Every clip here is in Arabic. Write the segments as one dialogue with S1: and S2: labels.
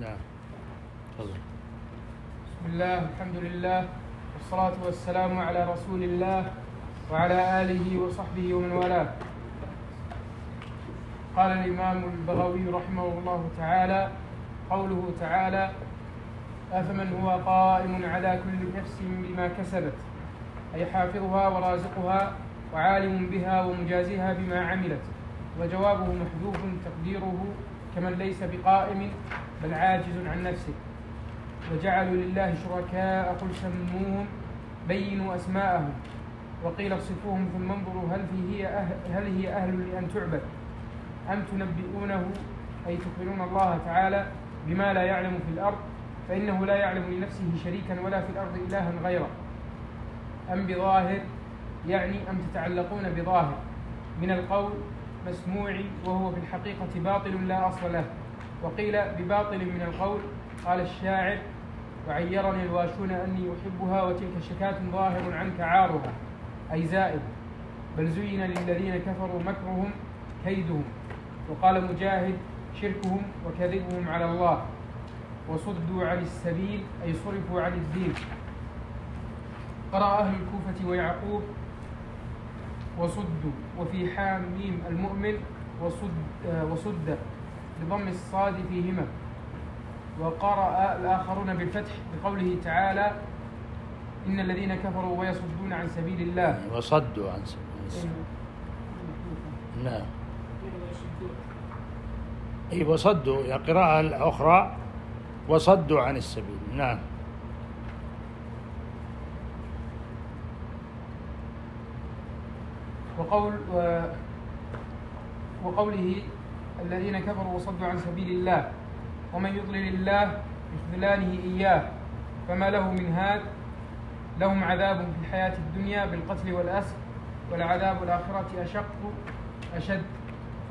S1: نعم. تفضل.
S2: بسم الله، الحمد لله، والصلاة والسلام على رسول الله وعلى آله وصحبه ومن والاه. قال الإمام البغوي رحمه الله تعالى: قوله تعالى: أفمن هو قائم على كل نفس بما كسبت، أي حافظها ورازقها وعالم بها ومجازيها بما عملت. وجوابه محذوف تقديره: كمن ليس بقائم بل عاجز عن نفسه. وجعلوا لله شركاء قل سموهم بينوا أسماءهم، وقيل صفوهم ثم انظروا هل هي أهل لأن تعبد أم تنبئونه، أي تخبرون الله تعالى بما لا يعلم في الأرض، فإنه لا يعلم لنفسه شريكا ولا في الأرض إلها غيره. أم بظاهر، يعني أم تتعلقون بظاهر من القول مسموع وهو في الحقيقة باطل لا أصل له. وقيل بباطل من القول. قال الشاعر: وعيرني الواشون أني أحبها وتلك شكاة ظاهر عنك عارها، أي زائد، بل زين للذين كفروا مكرهم كيدهم. وقال مجاهد: شركهم وكذبهم على الله، وصدوا عن السبيل، أي صرفوا عن الدين. قرأ أهل الكوفة ويعقوب وصدوا، وفي حاميم المؤمن وصد بضم الصاد فيهما. وقرأ الآخرون بالفتح بقوله تعالى: إن الذين كفروا ويصدون عن سبيل الله.
S1: وصدوا عن سبيل الله. نعم. أي وصدوا، يا قراءة الأخرى وصدوا عن السبيل. نعم.
S2: وقوله الذين كفروا وصدوا عن سبيل الله: ومن يضلل الله بخذلانه إياه فما له من هاد، لهم عذاب في الحياة الدنيا بالقتل والأسر، والعذاب الآخرة أشد،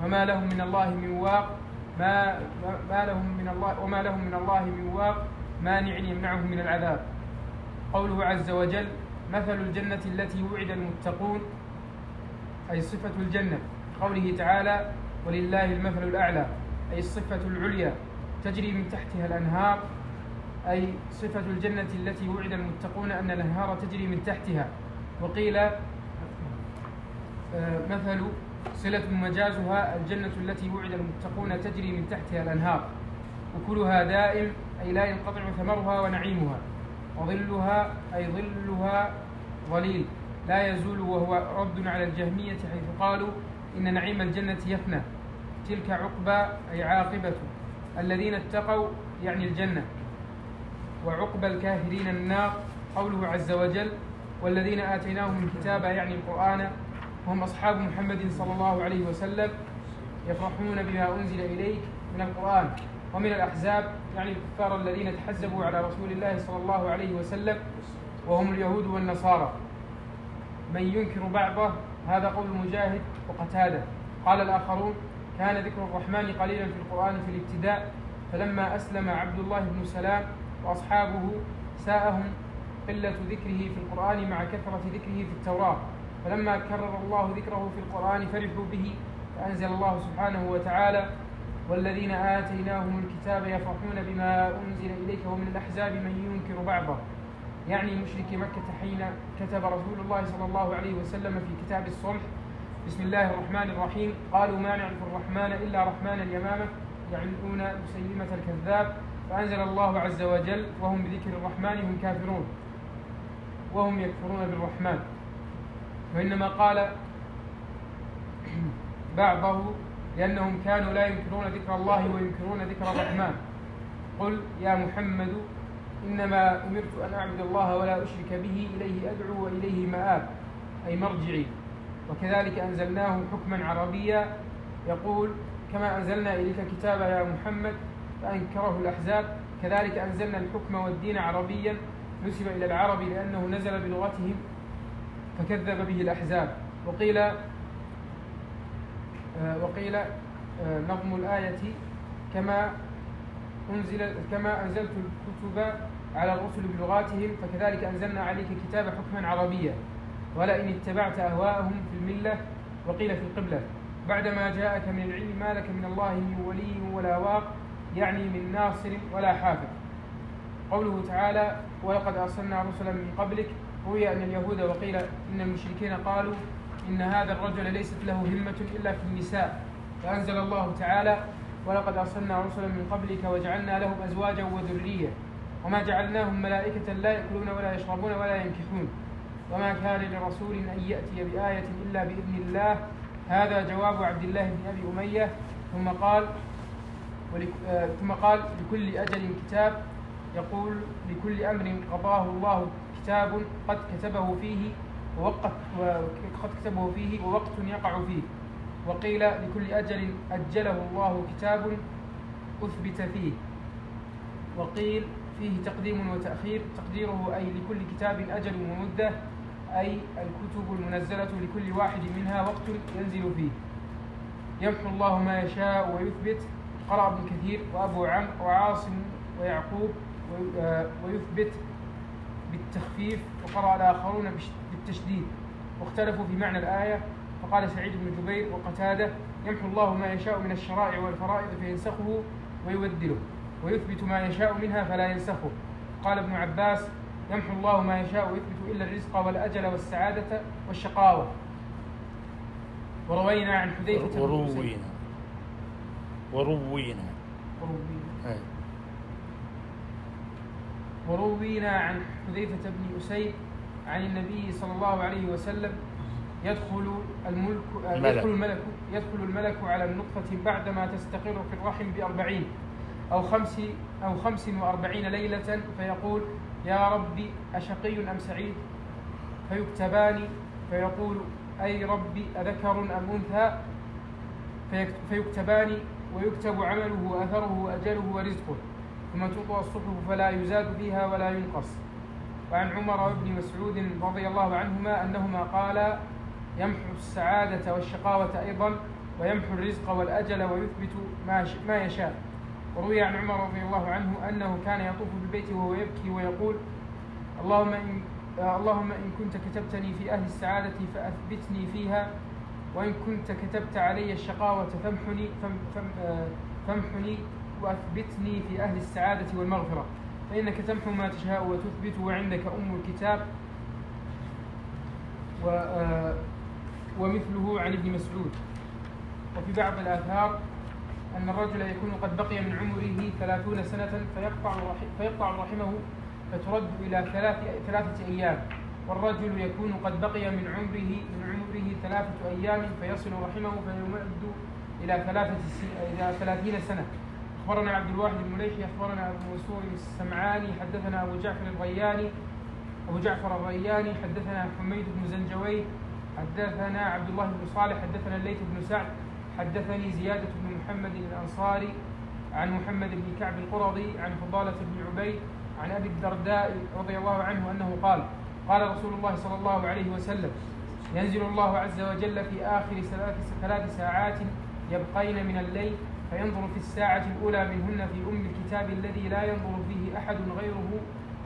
S2: وما لهم من الله من واق، وما لهم من الله من واق مانع يمنعهم من العذاب. قوله عز وجل: مثل الجنة التي وعد المتقون، أي صفة الجنة. قوله تعالى: ولله المثل الأعلى، أي الصفة العليا تجري من تحتها الأنهار، أي صفة الجنة التي وعد المتقون أن الأنهار تجري من تحتها. وقيل مثل صلة مجازها الجنة التي وعد المتقون تجري من تحتها الأنهار، وكلها دائم، أي لا ينقطع ثمرها ونعيمها. وظلها، أي ظلها ظليل لا يزول، وهو رد على الجهمية حيث قالوا إن نعيم الجنة يفنى. تلك عقبى، أي عاقبة الذين اتقوا، يعني الجنة، وعقبى الكافرين النار. قوله عز وجل: والذين آتيناهم الكتاب، يعني القرآن، هم أصحاب محمد صلى الله عليه وسلم، يفرحون بما أنزل إليك من القرآن. ومن الأحزاب، يعني الكفار الذين تحزبوا على رسول الله صلى الله عليه وسلم، وهم اليهود والنصارى. من ينكر بعضه، هذا قول مجاهد وقتادة. قال الآخرون: كان ذكر الرحمن قليلا في القرآن في الابتداء، فلما أسلم عبد الله بن سلام وأصحابه ساءهم قلة ذكره في القرآن مع كثرة ذكره في التوراة، فلما كرر الله ذكره في القرآن فرحوا به، فأنزل الله سبحانه وتعالى: والذين آتيناهم الكتاب يفرحون بما أنزل إليك ومن الأحزاب من ينكر بعضه، يعني مشرك مكة حين كتب رسول الله صلى الله عليه وسلم في كتاب الصلح: بسم الله الرحمن الرحيم، قالوا ما نعرف الرحمن إلا رحمن اليمامة، يعنون مسيلمة الكذاب، فأنزل الله عز وجل: وهم بذكر الرحمن هم كافرون، وهم يكفرون بالرحمن. وإنما قال بعضه لأنهم كانوا لا ينكرون ذكر الله وينكرون ذكر الرحمن. قل يا محمد إنما أمرت أن أعبد الله ولا أشرك به، إليه أدعو وإليه مآب، أي مرجعي. وكذلك أنزلناه حكما عربيا، يقول: كما أنزلنا إليك الكتاب يا محمد، فأنكره الأحزاب. كذلك أنزلنا الحكم والدين عربيا، نسب إلى العرب لأنه نزل بلغتهم فكذب به الأحزاب. وقيل نظم الآية: كما أنزلت الكتب على الرسل بلغاتهم، فكذلك أنزلنا عليك الكتاب حكما عربيا، ولئن اتبعت أهواءهم في الملة. وقيل في القبلة: بعدما جاءك من العلم ما لك من الله من ولي ولا واق، يعني من ناصر ولا حافظ. قوله تعالى ولقد أرسلنا رسلا من قبلك، روي أن اليهود وقيل إن المشركين قالوا إن هذا الرجل ليست له همة إلا في النساء، فأنزل الله تعالى ولقد أرسلنا رسلا من قبلك وجعلنا لهم أزواجا وذرية وما جعلناهم ملائكة لا يأكلون ولا يشربون ولا ينكحون وما كان لرسول أن يأتي بآية إلا بإذن الله. هذا جواب عبد الله بن أبي أمية. ثم قال لكل أجل كتاب، يقول لكل أمر قضاه الله كتاب قد كتبه فيه ووقت يقع فيه. وقيل لكل أجل أجله الله كتاب أثبت فيه. وقيل فيه تقديم وتأخير، تقديره أي لكل كتاب أجل ومدة، أي الكتب المنزلة لكل واحد منها وقت ينزل فيه. يمحو الله ما يشاء ويثبت، قرأ ابن كثير وأبو عمرو وعاصم ويعقوب، ويثبت بالتخفيف، وقرأ الآخرون بالتشديد، واختلفوا في معنى الآية. فقال سعيد بن جبير وقتادة يمحو الله ما يشاء من الشرائع والفرائض فينسخه ويبدله، ويثبت ما يشاء منها فلا ينسخه. قال ابن عباس يمحو الله ما يشاء ويثبت إلا الرزق والأجل والسعادة والشقاوة. وروينا عن حذيفة وروينا عن حذيفة بن أسيد عن النبي صلى الله عليه وسلم يدخل الملك على النطفة بعدما تستقر في الرحم ب40 أو 45 ليلة، فيقول يا ربي أشقي أم سعيد؟ فيكتبان، فيقول أي ربي أذكر أم أنثى؟ فيكتبان، ويكتب عمله وأثره وأجله ورزقه، ثم تطوى الصحف فلا يزاد فيها ولا ينقص. وعن عمر بن مسعود رضي الله عنهما أنهما قالا يمحو السعادة والشقاوة أيضا، ويمحو الرزق والأجل ويثبت ما يشاء. وروي عن عمر رضي الله عنه أنه كان يطوف بالبيت وهو يبكي ويقول اللهم إن كنت كتبتني في أهل السعادة فأثبتني فيها، وإن كنت كتبت علي الشقاوة فامحني وأثبتني في أهل السعادة والمغفرة، فإنك تمحو ما تشاء وتثبت وعندك أم الكتاب. ومثله عن ابن مسعود. وفي بعض الآثار أن الرجل يكون قد بقي من عمره 30 سنة فيقطع رحمه فترد إلى 3 أيام، والرجل يكون قد بقي من عمره 3 أيام فيصل رحمه فيمد إلى 30 سنة. أخبرنا عبد الواحد المليحي أخبرنا أبو منصور السمعاني حدثنا أبو جعفر الرياني حدثنا حميد بن زنجوي حدثنا عبد الله بن صالح حدثنا الليث بن سعد حدثني زيادة بن محمد الأنصاري عن محمد بن كعب القرظي عن فضالة بن عبيد عن أبي الدرداء رضي الله عنه أنه قال قال رسول الله صلى الله عليه وسلم ينزل الله عز وجل في آخر 3 ساعات يبقين من الليل، فينظر في الساعة الأولى منهن في أم الكتاب الذي لا ينظر فيه أحد غيره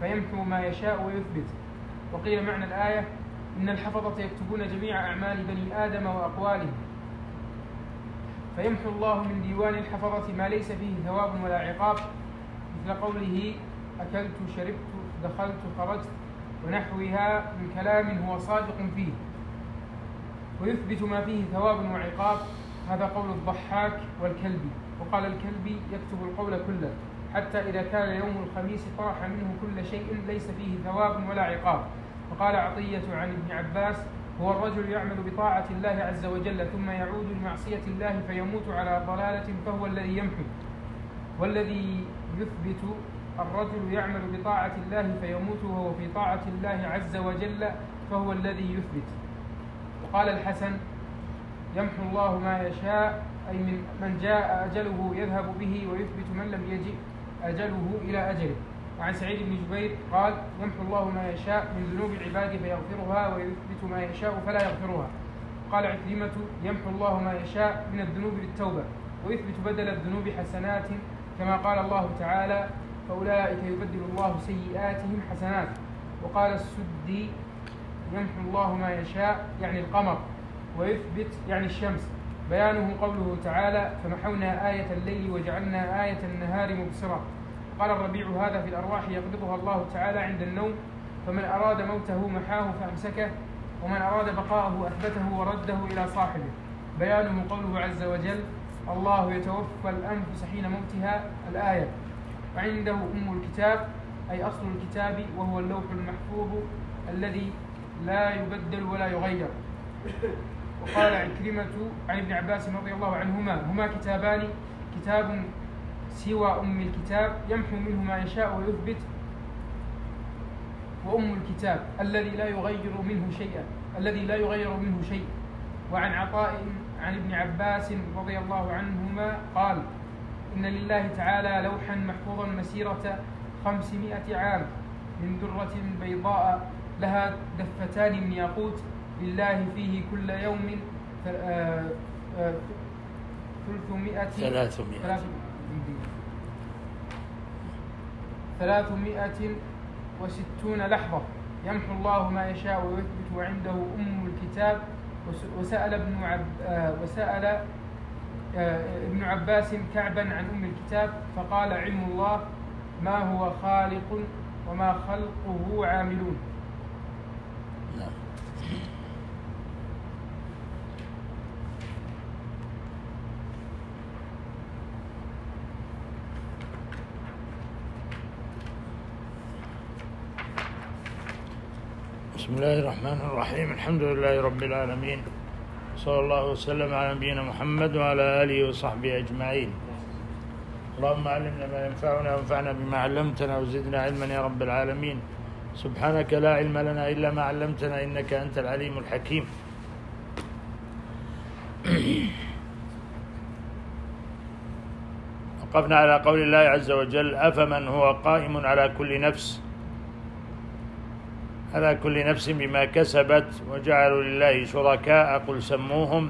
S2: فيمحو ما يشاء ويثبت. وقيل معنى الآية إن الحفظة يكتبون جميع أعمال بني آدم وأقوالهم، فيمحو الله من ديوان الحفظة ما ليس فيه ثواب ولا عقاب، مثل قوله أكلت شربت دخلت خرجت ونحوها من كلام هو صادق فيه، ويثبت ما فيه ثواب وعقاب. هذا قول الضحاك والكلبي. وقال الكلبي يكتب القول كله حتى إذا كان يوم الخميس طرح منه كل شيء ليس فيه ثواب ولا عقاب. وقال عطية عن ابن عباس هو الرجل يعمل بطاعة الله عز وجل ثم يعود لمعصية الله فيموت على ضلالة فهو الذي يمحو، والذي يثبت الرجل يعمل بطاعة الله فيموت وهو في طاعة الله عز وجل فهو الذي يثبت. وقال الحسن يمحو الله ما يشاء أي من جاء أجله يذهب به ويثبت من لم يجئ أجله إلى أجله. وعن سعيد بن جبير قال يمحو الله ما يشاء من ذنوب العباد فيغفرها ويثبت ما يشاء فلا يغفرها. قال عكرمة يمحو الله ما يشاء من الذنوب بالتوبة ويثبت بدل الذنوب حسنات، كما قال الله تعالى فأولئك يبدل الله سيئاتهم حسنات. وقال السدي يمحو الله ما يشاء يعني القمر ويثبت يعني الشمس، بيانه قوله تعالى: فمحونا آية الليل وجعلنا آية النهار مبصرة. قال الربيع: هذا في الأرواح يقبضها الله تعالى عند النوم، فمن أراد موته محاه فأمسكه، ومن أراد بقاءه أثبته ورده إلى صاحبه. بيانه قوله عز وجل: الله يتوفى الأنفس حين موتها، الآية. وعنده أم الكتاب أي أصل الكتاب، وهو اللوح المحفوظ الذي لا يبدل ولا يغير. وقال عكرمة عن ابن عباس رضي الله عنهما: هما كتابان، كتاب سوى أم الكتاب يمحو منه ما يشاء ويثبت، وأم الكتاب الذي لا يغير منه شيء. وعن عطاء عن ابن عباس رضي الله عنهما قال: إن لله تعالى لوحا محفوظا مسيرة 500 عام من درة بيضاء لها دفتان من ياقوت، لله فيه كل يوم 360 لحظة يمحو الله ما يشاء ويثبت، وعنده أم الكتاب. وسأل ابن عباس كعبا عن أم الكتاب فقال: علم الله ما هو خالق وما خلقه عاملون.
S1: بسم الله الرحمن الرحيم. الحمد لله رب العالمين، صلى الله وسلم على نبينا محمد وعلى آله وصحبه أجمعين. اللهم علمنا ما ينفعنا وانفعنا بما علمتنا وزدنا علما يا رب العالمين. سبحانك لا علم لنا إلا ما علمتنا إنك أنت العليم الحكيم. وقفنا على قول الله عز وجل: أفمن هو قائم على كل نفس بما كسبت وجعلوا لله شركاء قل سموهم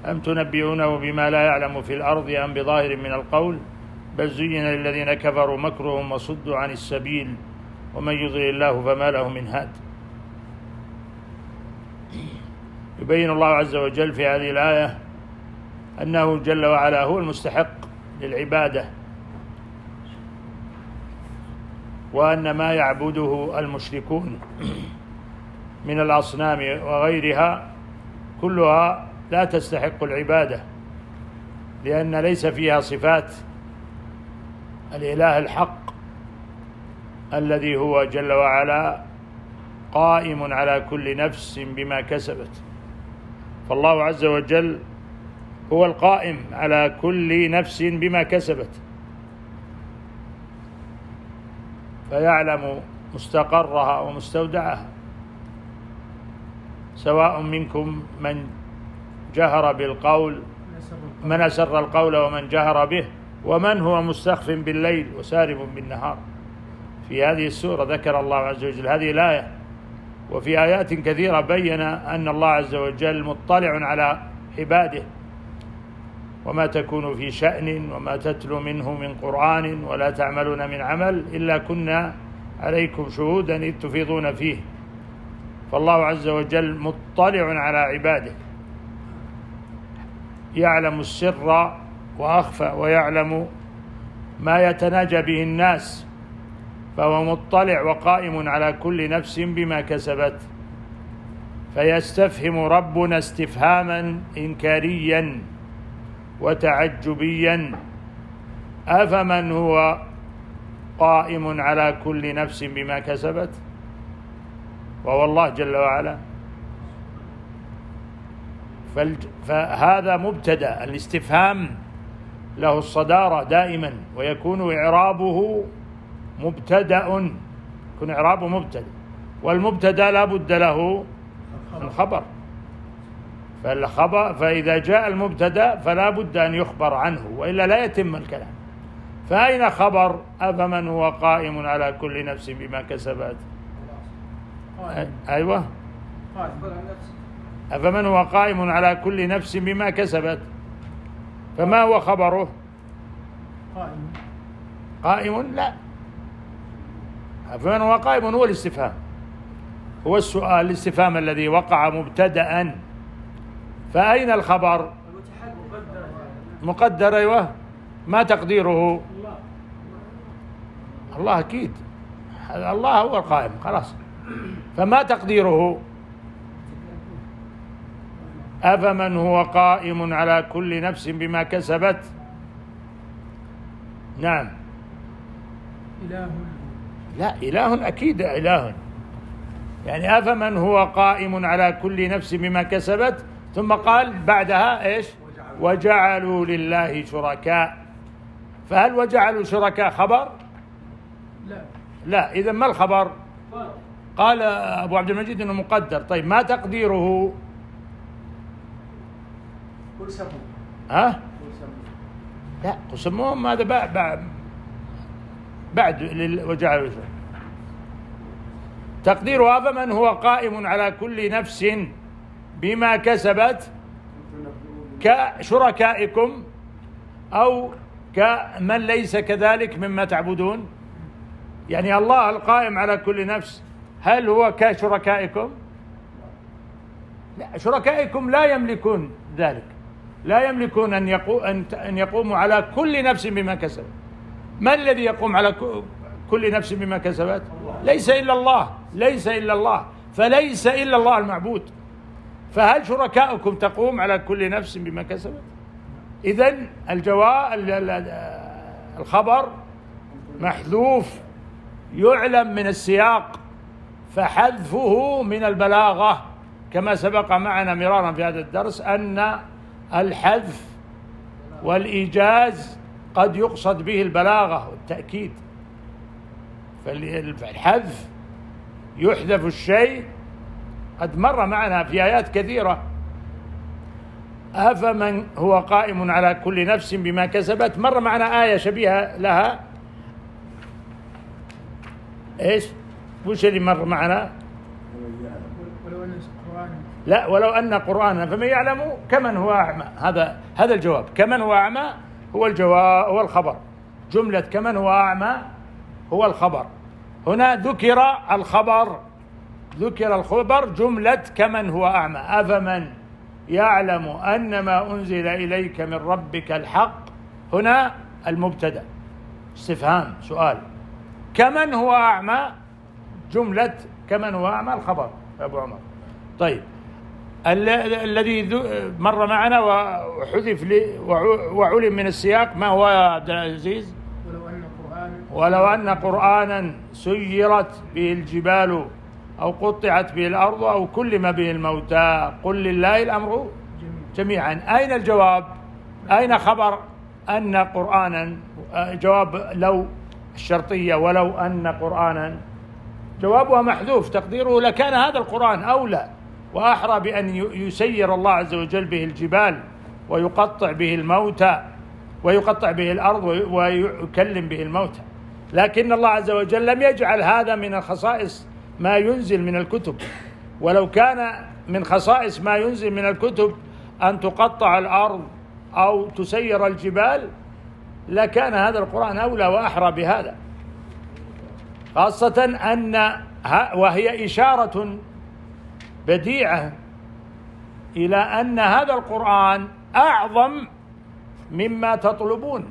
S1: أم تنبئونه بما لا يعلم في الأرض أم بظاهر من القول بل زين للذين كفروا مكرهم وصدوا عن السبيل ومن يضلل الله فما له من هاد. يبين الله عز وجل في هذه الآية أنه جل وعلا هو المستحق للعبادة، وأن ما يعبده المشركون من الأصنام وغيرها كلها لا تستحق العبادة، لأن ليس فيها صفات الإله الحق الذي هو جل وعلا قائم على كل نفس بما كسبت. فالله عز وجل هو القائم على كل نفس بما كسبت، فيعلم مستقرها ومستودعها، سواء منكم من جهر بالقول، من أسر القول ومن جهر به، ومن هو مستخف بالليل وسارب بالنهار. في هذه السورة ذكر الله عز وجل هذه الآية، وفي آيات كثيرة بين أن الله عز وجل مطلع على عباده، وما تكون في شأن وما تتلو منه من قرآن ولا تعملون من عمل إلا كنا عليكم شهودا إذ تفيضون فيه. فالله عز وجل مطلع على عباده، يعلم السر وأخفى، ويعلم ما يتناجى به الناس، فهو مطلع وقائم على كل نفس بما كسبت. فيستفهم ربنا استفهاما إنكاريا وتعجبيا: أفمن هو قائم على كل نفس بما كسبت، وهو الله جل وعلا. فهذا مبتدأ، الاستفهام له الصدارة دائما، ويكون إعرابه مبتدأ، يكون إعرابه مبتدأ، والمبتدأ لا بد له من خبر، فإذا جاء المبتدأ فلا بد أن يخبر عنه، وإلا لا يتم الكلام. فأين خبر أفمن هو قائم على كل نفس بما كسبت؟ أيوة، أفمن هو قائم على كل نفس بما كسبت، فما هو خبره؟ قائم لا، أفمن هو قائم هو الاستفهام، هو السؤال، الاستفهام الذي وقع مبتدأ. فأين الخبر؟ مقدر. أيوة، ما تقديره؟ الله أكيد، الله هو القائم خلاص. فما تقديره؟ أفمن هو قائم على كل نفس بما كسبت. نعم.
S2: إله.
S1: لا، إله أكيد إله. يعني أفمن هو قائم على كل نفس بما كسبت، ثم قال بعدها إيش؟ وجعلوا لله شركاء. فهل وجعلوا شركاء خبر؟ لا. إذا ما الخبر؟ قال أبو عبد المجيد إنه مقدر. طيب ما تقديره؟ ها؟ لا، قسمهم هذا بعد وجعلوا شركاء. تقديره أفمن هو قائم على كل نفس بما كسبت كشركائكم أو كمن ليس كذلك مما تعبدون. يعني الله القائم على كل نفس هل هو كشركائكم؟ لا، شركائكم لا يملكون ذلك، لا يملكون أن يقوموا على كل نفس بما كسبت. من الذي يقوم على كل نفس بما كسبت؟ ليس إلا الله، ليس إلا الله، فليس إلا الله المعبود. فهل شركائكم تقوم على كل نفس بما كسبت؟ إذن الخبر محذوف يعلم من السياق، فحذفه من البلاغة، كما سبق معنا مرارا في هذا الدرس أن الحذف والإيجاز قد يقصد به البلاغة والتأكيد. فالحذف يحذف الشيء، قد مر معنا في آيات كثيرة. أفمن هو قائم على كل نفس بما كسبت، مر معنا آية شبيهة لها. إيش؟ وش اللي مر معنا؟ لا، ولو أن قرآنا فمن يعلم كمن هو أعمى. هذا الجواب. كمن هو أعمى هو الجواب، هو الخبر. جملة كمن هو أعمى هو الخبر. هنا ذكر الخبر جملة كمن هو أعمى. أفمن يعلم أن ما أنزل إليك من ربك الحق، هنا المبتدأ استفهام سؤال. كمن هو أعمى جملة كمن هو أعمى الخبر يا أبو عمر. طيب الذي مر معنا وحذف وعلم من السياق ما هو يا عبد العزيز؟ ولو أن قرآنا سيرت به الجبال أو قطعت به الأرض أو كلم به الموتى قل لله الأمر جميعا. أين الجواب؟ أين خبر أن قرآنا؟ جواب لو الشرطية، ولو أن قرآنا جوابها محذوف تقديره لكان هذا القرآن أولى وأحرى بأن يسير الله عز وجل به الجبال ويقطع به الموتى ويقطع به الأرض ويكلم به الموتى. لكن الله عز وجل لم يجعل هذا من الخصائص ما ينزل من الكتب. ولو كان من خصائص ما ينزل من الكتب أن تقطع الأرض أو تسير الجبال لكان هذا القرآن أولى وأحرى بهذا، خاصة وهي إشارة بديعة إلى أن هذا القرآن أعظم مما تطلبون.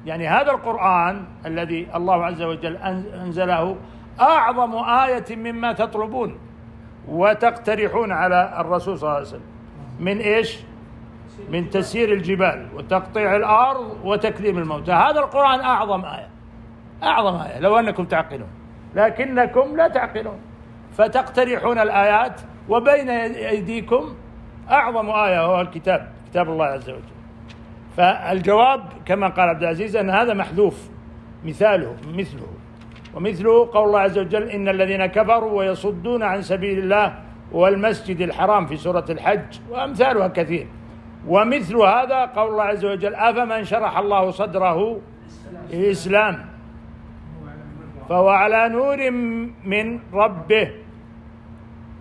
S1: يعني هذا القرآن الذي الله عز وجل أنزله أعظم آية مما تطلبون وتقترحون على الرسول صلى الله عليه وسلم من إيش؟ من تسيير الجبال وتقطيع الأرض وتكليم الموتى. هذا القرآن أعظم آية لو أنكم تعقلون، لكنكم لا تعقلون فتقترحون الآيات وبين أيديكم أعظم آية وهو كتاب الله عز وجل. فالجواب كما قال عبد العزيز أن هذا محذوف مثله ومثله قول الله عز وجل إن الذين كفروا ويصدون عن سبيل الله والمسجد الحرام في سورة الحج وأمثالها كثير. ومثل هذا قول الله عز وجل أفمن شرح الله صدره للإسلام فهو على نور من ربه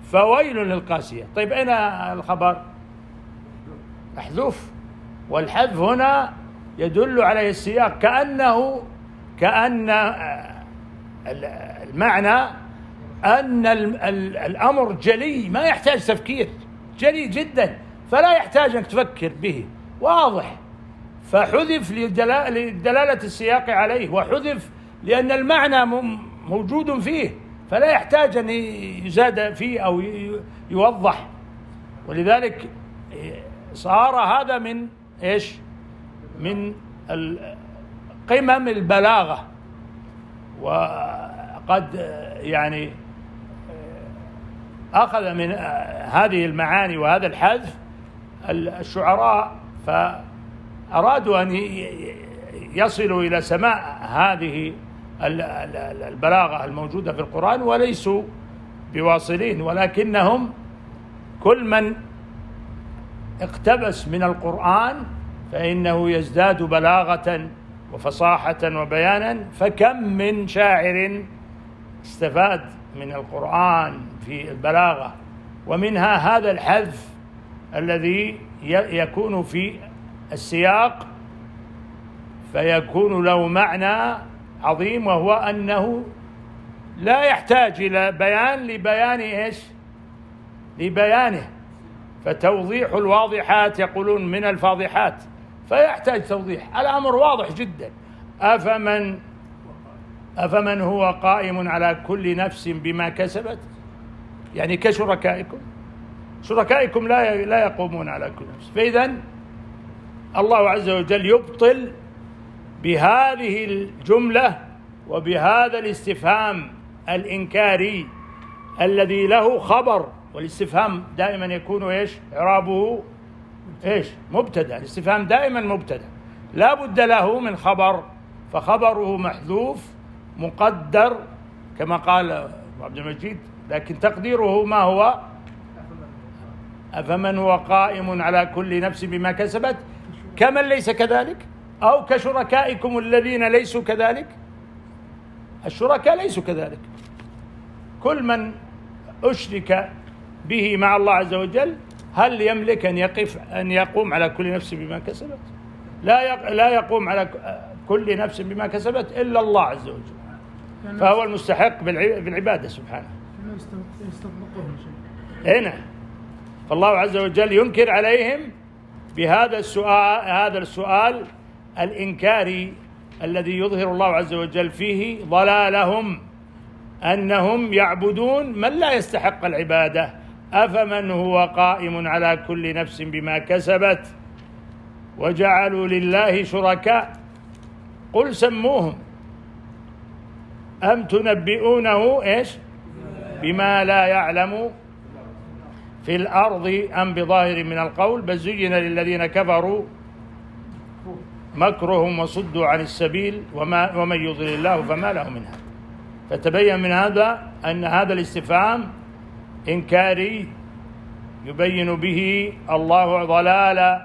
S1: فويل للقاسية. طيب أين الخبر؟ محذوف، والحذف هنا يدل عليه السياق كأن المعنى أن الأمر جلي ما يحتاج تفكير، جلي جدا فلا يحتاج أن تفكر به، واضح. فحذف لدلالة السياق عليه، وحذف لأن المعنى موجود فيه فلا يحتاج أن يزاد فيه أو يوضح. ولذلك صار هذا من إيش؟ من قمم البلاغة. وقد يعني أخذ من هذه المعاني وهذا الحذف الشعراء، فأرادوا أن يصلوا إلى سماع هذه البلاغة الموجودة في القرآن وليسوا بواصلين، ولكنهم كل من اقتبس من القرآن فإنه يزداد بلاغة وفصاحة وبيانا. فكم من شاعر استفاد من القرآن في البلاغة، ومنها هذا الحذف الذي يكون في السياق فيكون له معنى عظيم، وهو أنه لا يحتاج إلى بيان لبيان إيش؟ لبيانه. فتوضيح الواضحات يقولون من الفاضحات، فيحتاج توضيح. الأمر واضح جدا. أفمن هو قائم على كل نفس بما كسبت، يعني كشركائكم، شركائكم لا يقومون على كل نفس. فإذا الله عز وجل يبطل بهذه الجملة وبهذا الاستفهام الإنكاري الذي له خبر، والاستفهام دائما يكون إيش؟ إعرابه إيش؟ مبتدأ. الاستفهام دائما مبتدأ لا بد له من خبر، فخبره محذوف مقدر كما قال عبد المجيد، لكن تقديره ما هو؟ أفمن هو قائم على كل نفس بما كسبت كمن ليس كذلك، أو كشركائكم الذين ليسوا كذلك. الشركاء ليسوا كذلك. كل من أشرك به مع الله عز وجل هل يملك أن يقوم على كل نفس بما كسبت؟ لا يقوم على كل نفس بما كسبت إلا الله عز وجل، فهو المستحق بالعبادة سبحانه. هنا فالله عز وجل ينكر عليهم بهذا السؤال الإنكاري الذي يظهر الله عز وجل فيه ضلالهم، أنهم يعبدون من لا يستحق العبادة. أفمن هو قائم على كل نفس بما كسبت وجعلوا لله شركاء قل سموهم أم تنبئونه إيش؟ بما لا يعلم في الأرض أم بظاهر من القول بل زين للذين كفروا مكرهم وصدوا عن السبيل ومن يضلل الله فما له من هاد. فتبين من هذا أن هذا الاستفهام إنكاري يبين به الله ضلال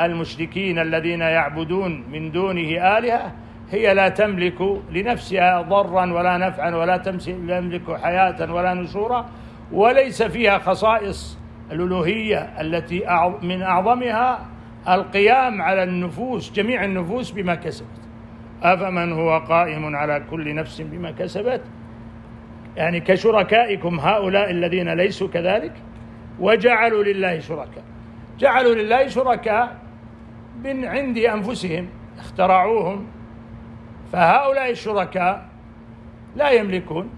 S1: المشركين الذين يعبدون من دونه آلهة هي لا تملك لنفسها ضرا ولا نفعا ولا تملك حياة ولا نشورا، وليس فيها خصائص الألوهية التي من أعظمها القيام على النفوس، جميع النفوس بما كسبت. أفمن هو قائم على كل نفس بما كسبت، يعني كشركائكم هؤلاء الذين ليسوا كذلك. وجعلوا لله شركاء، جعلوا لله شركاء من عند أنفسهم اخترعوهم، فهؤلاء الشركاء لا يملكون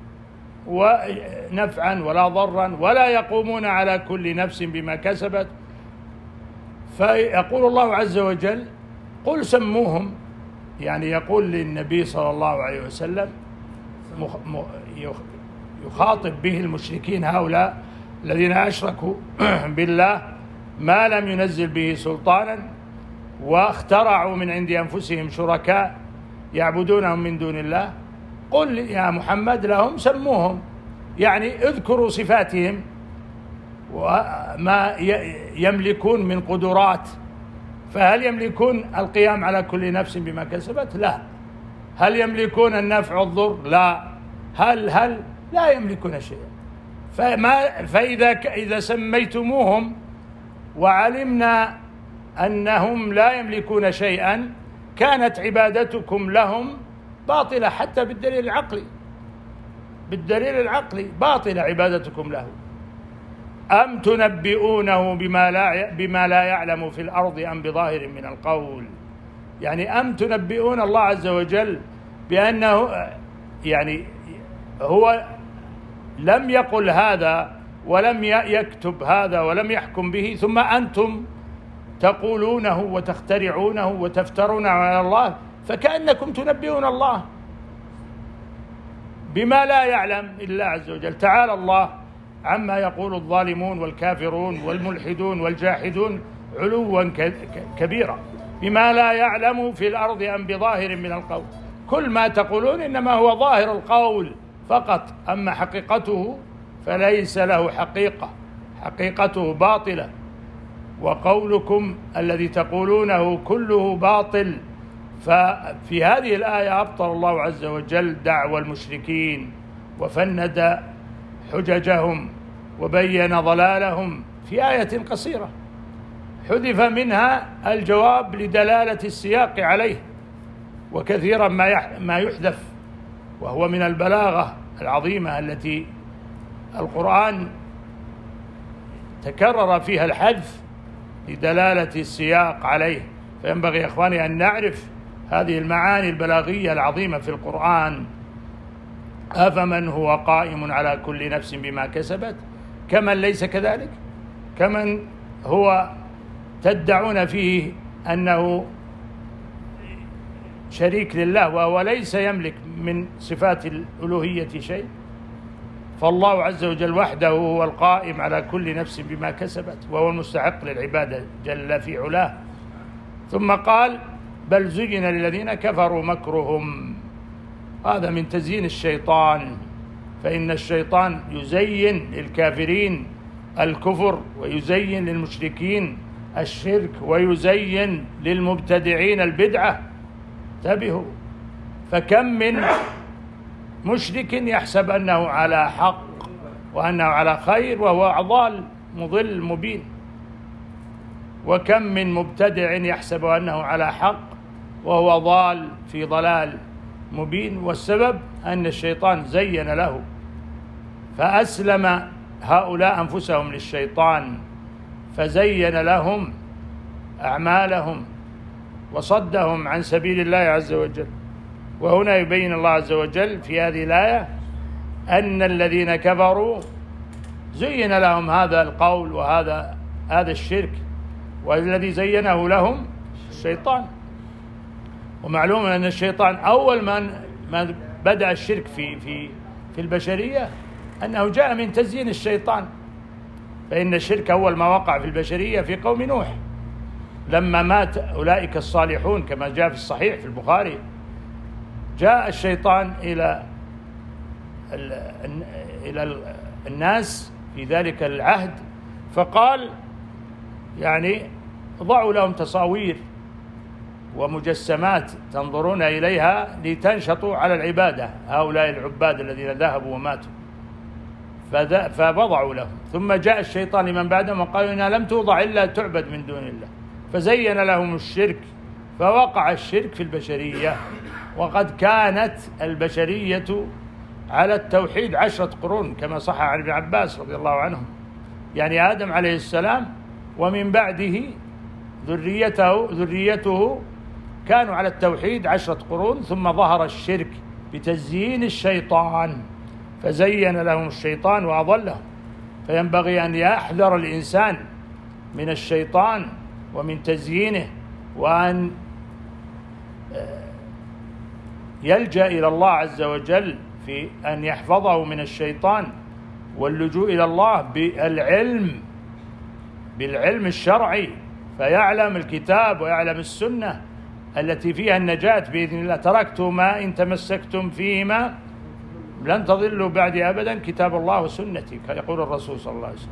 S1: ونفعا ولا ضرا ولا يقومون على كل نفس بما كسبت. فيقول الله عز وجل قل سموهم، يعني يقول للنبي صلى الله عليه وسلم يخاطب به المشركين هؤلاء الذين أشركوا بالله ما لم ينزل به سلطانا واخترعوا من عند أنفسهم شركاء يعبدونهم من دون الله. قل يا محمد لهم سموهم، يعني اذكروا صفاتهم وما يملكون من قدرات. فهل يملكون القيام على كل نفس بما كسبت؟ لا. هل يملكون النفع والضر؟ لا. هل لا يملكون شيئا. فإذا سميتموهم وعلمنا أنهم لا يملكون شيئا كانت عبادتكم لهم باطلة حتى بالدليل العقلي باطلة عبادتكم له. أم تنبئونه بما لا يعلم في الأرض أم بظاهر من القول يعني أم تنبئون الله عز وجل بأنه يعني هو لم يقل هذا ولم يكتب هذا ولم يحكم به، ثم أنتم تقولونه وتخترعونه وتفترون على الله، فكأنكم تنبئون الله بما لا يعلم إلا عز وجل. تعالى الله عما يقول الظالمون والكافرون والملحدون والجاحدون علوا كبيرا، بما لا يعلم في الأرض أم بظاهر من القول. كل ما تقولون إنما هو ظاهر القول فقط، أما حقيقته فليس له حقيقة، حقيقته باطلة، وقولكم الذي تقولونه كله باطل. ففي هذه الآية أبطل الله عز وجل دعوى المشركين وفند حججهم وبين ضلالهم في آية قصيرة حذف منها الجواب لدلالة السياق عليه، وكثيرا ما يحذف، وهو من البلاغة العظيمة التي القرآن تكرر فيها الحذف لدلالة السياق عليه. فينبغي يا إخواني أن نعرف هذه المعاني البلاغية العظيمة في القرآن. أفمن هو قائم على كل نفس بما كسبت كمن ليس كذلك، كمن هو تدعون فيه أنه شريك لله وهو ليس يملك من صفات الألوهية شيء. فالله عز وجل وحده هو القائم على كل نفس بما كسبت، وهو المستحق للعبادة جل في علاه. ثم قال بل زين للذين كفروا مكرهم، هذا من تزيين الشيطان، فإن الشيطان يزين للكافرين الكفر، ويزين للمشركين الشرك، ويزين للمبتدعين البدعة. انتبهوا، فكم من مشرك يحسب أنه على حق وأنه على خير وهو ضال مضل مبين، وكم من مبتدع يحسب أنه على حق وهو ضال في ضلال مبين. والسبب أن الشيطان زين له، فأسلم هؤلاء أنفسهم للشيطان، فزين لهم أعمالهم وصدهم عن سبيل الله عز وجل. وهنا يبين الله عز وجل في هذه الآية أن الذين كفروا زين لهم هذا القول وهذا الشرك، والذي زينه لهم الشيطان. ومعلوم أن الشيطان أول ما بدأ الشرك في البشرية أنه جاء من تزيين الشيطان. فإن الشرك أول ما وقع في البشرية في قوم نوح، لما مات أولئك الصالحون كما جاء في الصحيح في البخاري، جاء الشيطان إلى الناس في ذلك العهد فقال يعني ضعوا لهم تصاوير ومجسمات تنظرون إليها لتنشطوا على العبادة، هؤلاء العباد الذين ذهبوا وماتوا، فوضعوا لهم. ثم جاء الشيطان لمن بعدهم وقالوا إنها لم توضع إلا تعبد من دون الله، فزين لهم الشرك، فوقع الشرك في البشرية. وقد كانت البشرية على التوحيد 10 قرون كما صح عن ابن عباس رضي الله عنهم، يعني آدم عليه السلام ومن بعده ذريته كانوا على التوحيد 10 قرون، ثم ظهر الشرك بتزيين الشيطان، فزين لهم الشيطان وأضلهم. فينبغي أن يحذر الإنسان من الشيطان ومن تزيينه، وأن يلجأ إلى الله عز وجل في أن يحفظه من الشيطان، واللجوء إلى الله بالعلم الشرعي، فيعلم الكتاب ويعلم السنة التي فيها النجاة بإذن الله. تركتما إن تمسكتم فيهما لن تضلوا بعد أبدا، كتاب الله وسنتي، يقول الرسول صلى الله عليه وسلم.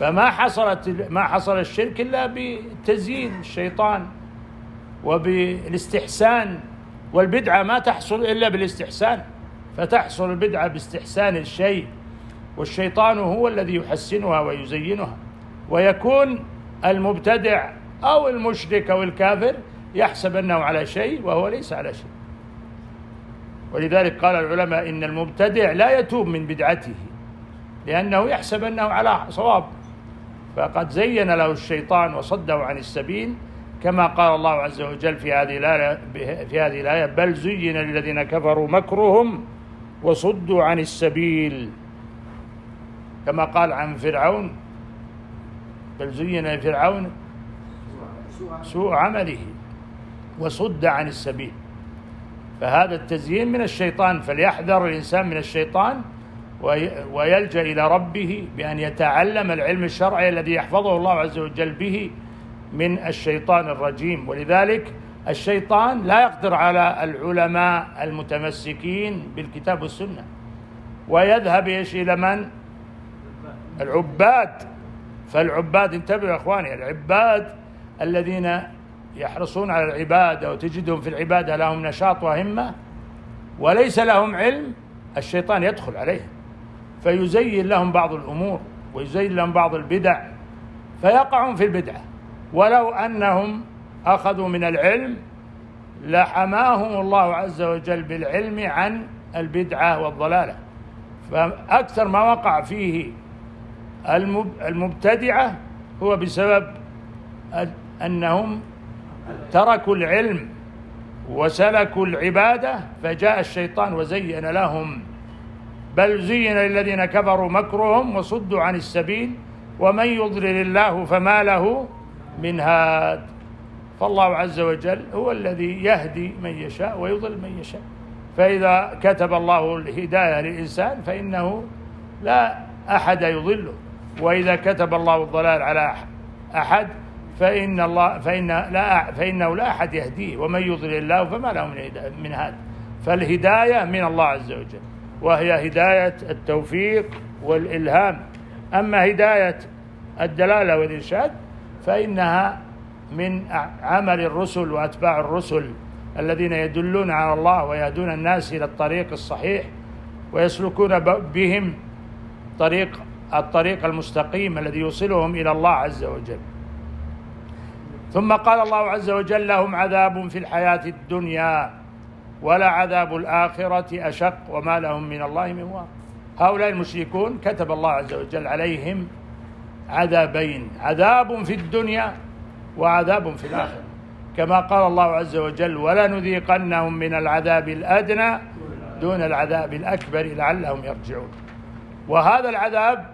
S1: فما حصل الشرك إلا بتزيين الشيطان وبالاستحسان، والبدعة ما تحصل إلا بالاستحسان، فتحصل البدعة باستحسان الشيء، والشيطان هو الذي يحسنها ويزينها. ويكون المبتدع أو المشرك أو الكافر يحسب أنه على شيء وهو ليس على شيء. ولذلك قال العلماء إن المبتدع لا يتوب من بدعته لأنه يحسب أنه على صواب، فقد زين له الشيطان وصده عن السبيل كما قال الله عز وجل في هذه الآية بل زين للذين كفروا مكرهم وصدوا عن السبيل، كما قال عن فرعون بل زين لفرعون سوء عمله وصد عن السبيل. فهذا التزيين من الشيطان، فليحذر الإنسان من الشيطان ويلجأ إلى ربه بأن يتعلم العلم الشرعي الذي يحفظه الله عز وجل به من الشيطان الرجيم. ولذلك الشيطان لا يقدر على العلماء المتمسكين بالكتاب والسنة، ويذهب إلى من؟ العباد. فالعباد، انتبهوا يا إخواني، العباد الذين يحرصون على العبادة وتجدهم في العبادة لهم نشاط وهمة وليس لهم علم، الشيطان يدخل عليهم فيزين لهم بعض الأمور ويزين لهم بعض البدع فيقعون في البدعة، ولو أنهم أخذوا من العلم لحماهم الله عز وجل بالعلم عن البدعة والضلالة. فأكثر ما وقع فيه المبتدعة هو بسبب أنهم تركوا العلم وسلكوا العبادة، فجاء الشيطان وزين لهم بل زين للذين كفروا مكرهم وصدوا عن السبيل ومن يضلل الله فما له من هاد. فالله عز وجل هو الذي يهدي من يشاء ويضل من يشاء، فإذا كتب الله الهداية للإنسان فإنه لا أحد يضله، وإذا كتب الله الضلال على أحد فإنه لا أحد يهديه، ومن يضلل الله فما له من هاد. فالهداية من الله عز وجل، وهي هداية التوفيق والإلهام. أما هداية الدلالة والإرشاد فإنها من عمل الرسل وأتباع الرسل الذين يدلون على الله ويهدون الناس إلى الطريق الصحيح ويسلكون بهم الطريق المستقيم الذي يوصلهم إلى الله عز وجل. ثم قال الله عز وجل لهم عذاب في الحياة الدنيا ولا عذاب الآخرة أشق وما لهم من الله من واق. هؤلاء المشركون كتب الله عز وجل عليهم عذابين، عذاب في الدنيا وعذاب في الآخرة، كما قال الله عز وجل ولنذيقنهم من العذاب الأدنى دون العذاب الأكبر لعلهم يرجعون. وهذا العذاب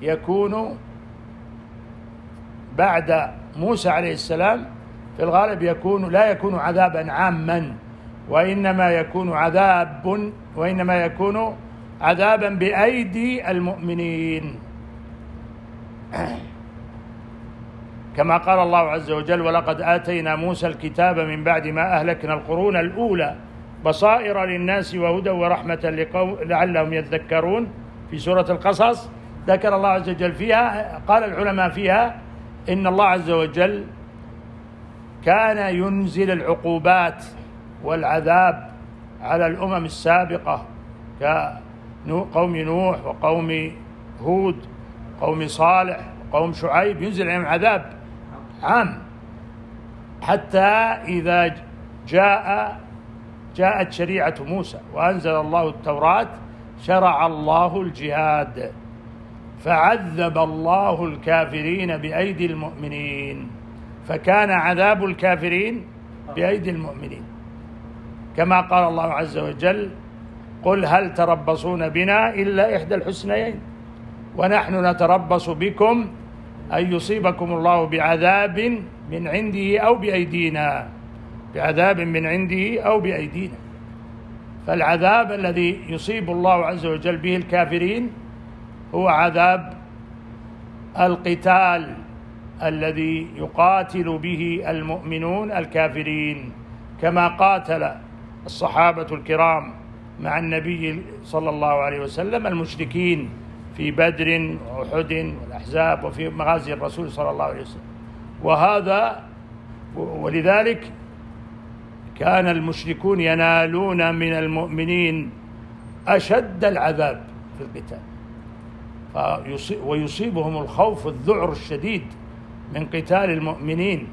S1: يكون بعد موسى عليه السلام في الغالب لا يكون عذابا عاما، وإنما يكون عذابا بأيدي المؤمنين، كما قال الله عز وجل ولقد آتينا موسى الكتاب من بعد ما أهلكنا القرون الأولى بصائر للناس وهدى ورحمة لعلهم يذكرون. في سورة القصص ذكر الله عز وجل فيها، قال العلماء فيها إن الله عز وجل كان ينزل العقوبات والعذاب على الأمم السابقة كقوم نوح وقوم هود وقوم صالح وقوم شعيب، ينزل عليهم عذاب عام حتى إذا جاءت شريعة موسى وأنزل الله التوراة شرع الله الجهاد فعذب الله الكافرين بأيدي المؤمنين، فكان عذاب الكافرين بأيدي المؤمنين، كما قال الله عز وجل قل هل تربصون بنا إلا إحدى الحسنيين ونحن نتربص بكم أن يصيبكم الله بعذاب من عنده أو بأيدينا. فالعذاب الذي يصيب الله عز وجل به الكافرين هو عذاب القتال الذي يقاتل به المؤمنون الكافرين، كما قاتل الصحابة الكرام مع النبي صلى الله عليه وسلم المشركين في بدر وأحد والأحزاب وفي مغازي الرسول صلى الله عليه وسلم. ولذلك كان المشركون ينالون من المؤمنين أشد العذاب في القتال، ويصيبهم الخوف والذعر الشديد من قتال المؤمنين،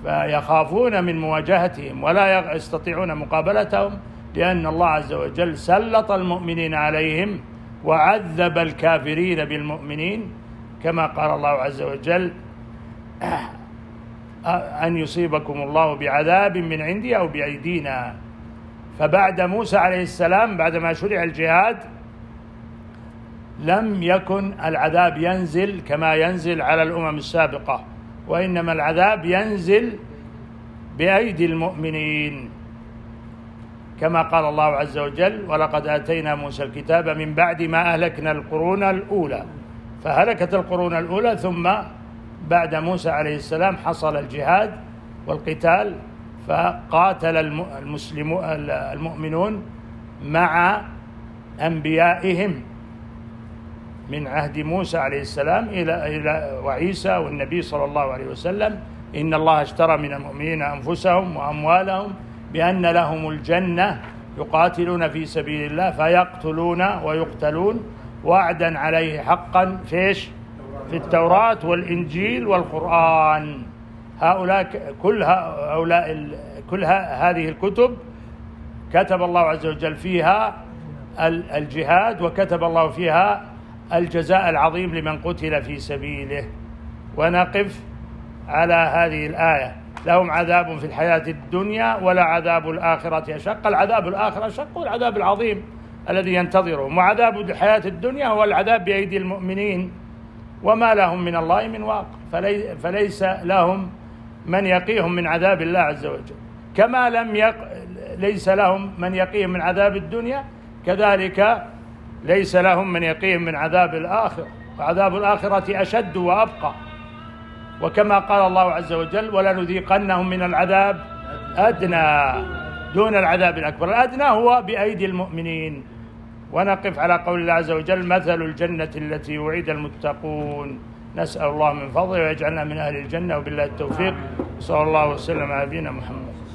S1: فيخافون من مواجهتهم ولا يستطيعون مقابلتهم، لأن الله عز وجل سلط المؤمنين عليهم وعذب الكافرين بالمؤمنين، كما قال الله عز وجل أن يصيبكم الله بعذاب من عندي أو بأيدينا. فبعد موسى عليه السلام بعدما شرع الجهاد لم يكن العذاب ينزل كما ينزل على الأمم السابقة، وإنما العذاب ينزل بأيدي المؤمنين، كما قال الله عز وجل: ولقد آتينا موسى الكتاب من بعد ما أهلكنا القرون الأولى. فهلكت القرون الأولى، ثم بعد موسى عليه السلام حصل الجهاد والقتال، فقاتل المؤمنون مع أنبيائهم من عهد موسى عليه السلام إلى وعيسى والنبي صلى الله عليه وسلم: إن الله اشترى من المؤمنين أنفسهم وأموالهم بأن لهم الجنة يقاتلون في سبيل الله فيقتلون ويقتلون وعدا عليه حقا في التوراة والإنجيل والقرآن. كل هذه الكتب كتب الله عز وجل فيها الجهاد، وكتب الله فيها الجزاء العظيم لمن قتل في سبيله. ونقف على هذه الآية: لهم عذاب في الحياة الدنيا ولا عذاب الآخرة أشق. العذاب الآخرة أشق، والعذاب العظيم الذي ينتظرهم، وعذاب الحياة الدنيا هو العذاب بأيدي المؤمنين، وما لهم من الله من واق، فليس لهم من يقيهم من عذاب الله عز وجل. كما ليس لهم من يقيهم من عذاب الدنيا، كذلك ليس لهم من يقيهم من عذاب الآخرة، وعذاب الآخرة أشد وأبقى. وكما قال الله عز وجل: ولنذيقنهم من العذاب أدنى دون العذاب الأكبر. الأدنى هو بأيدي المؤمنين. ونقف على قول الله عز وجل: مثل الجنة التي وعد المتقون. نسأل الله من فضله ويجعلنا من أهل الجنة، وبالله التوفيق. صلى الله وسلم على نبينا محمد.